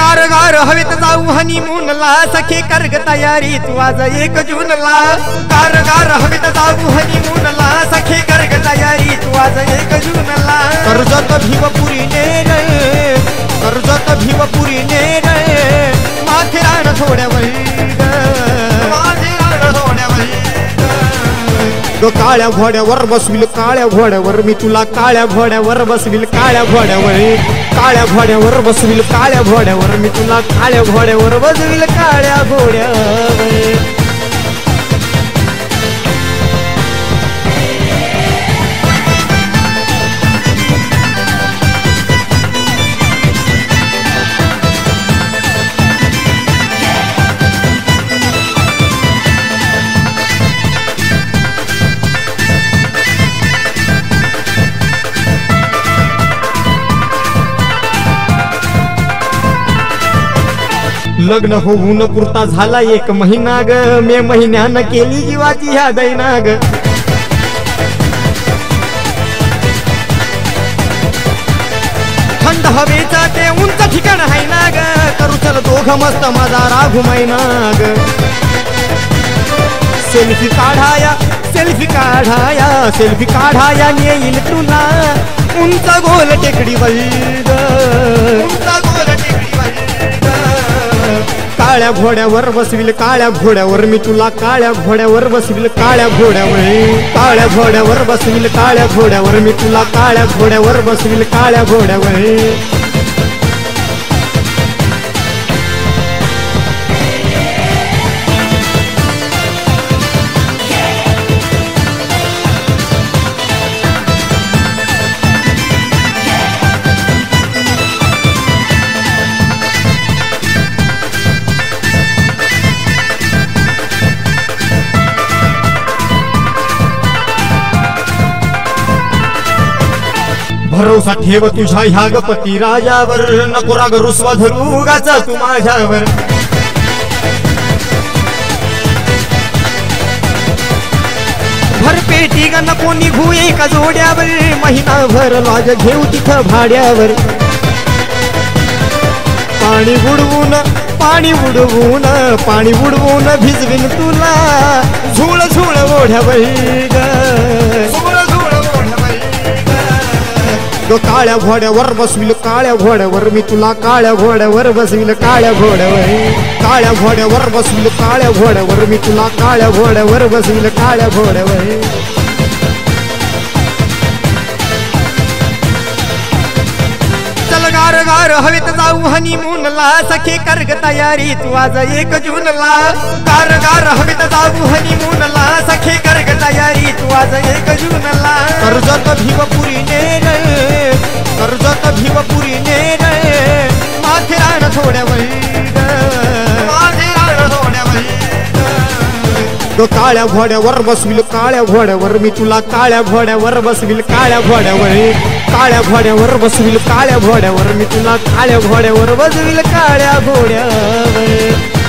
गार गार हवेत जाऊ हनीमूनला सखे करग तयारी तू आज 1 जूनला गार गार हवेत जाऊ हनीमूनला सखे करग तयारी तू आज 1 जूनला कर्जत भीमपुरी नेर कर्जत भीमपुरी नेर माथेरान थोड्यावर काळ्या घोड्यावर बसविल काळ्या घोड्यावर मी तुला काळ्या घोड्यावर बसविल काळ्या घोड्यावर काळ्या घोड्यावर बसविल काळ्या घोड्यावर मी तुला काळ्या घोड्यावर बसविल काळ्या घोड्यावर लग्न होऊन पुरता झाला 1 महिना ग मे महिन्यानं केली जीवाची ह्या दैना ग थंड हवेचा ते उंच ठिकाण आहे ना ग करू चल दोघं मस्त माझा राघू मैना ग सेल्फी काढाया सेल्फी काढाया सेल्फी काढाया नेईल तुला उंच गोल टेकडीवर उंच गोल टेकडीवर काळ्या घोड्यावर बसविल काळ्या घोड्यावर मी तुला काळ्या घोड्यावर बसविल काळ्या घोड्यावर काळ्या घोड्यावर बसविल काळ्या घोड्यावर मी तुला काळ्या घोड्यावर बसविल काळ्या घोड्यावर भरोसा ठेव तुझ्या ह्या गपती राजावर नको राग रुसवा धरू गाचा तू माझ्यावर भरपेटी ग नको निघू एका जोड्यावर महिनाभर लॉज घेऊ तिथं भाड्यावर पाणी बुडवून पाणी बुडवून पाणी बुडवून भिजवीन तुला झुळ झुळ ओढ्यावर काळ्या घोड्यावर बसविल काळ्या घोड्यावर मी तुला काळ्या घोड्यावर बसविल काळ्या घोड्यावर काळ्या घोड्यावर बसविल काळ्या घोड्यावर मी तुला काळ्या घोड्यावर बसविल काळ्या घोड्यावर चल गार गार हवेत जाऊ हनीमूनला सखे करग तयारी तू आज 1 जूनला गार गार हवेत जाऊ हनीमूनला सखे करग तयारी तू आज 1 जूनला कर्जत भीमपुरी नेर कर्जत भीमपुरी नेर माथेरान थोड्यावर काळ्या घोड्यावर बसविल काळ्या घोड्यावर मी तुला काळ्या घोड्यावर बसविल काळ्या घोड्यावर काळ्या घोड्यावर बसविल काळ्या घोड्यावर मी तुला काळ्या घोड्यावर बसविल काळ्या घोड्यावर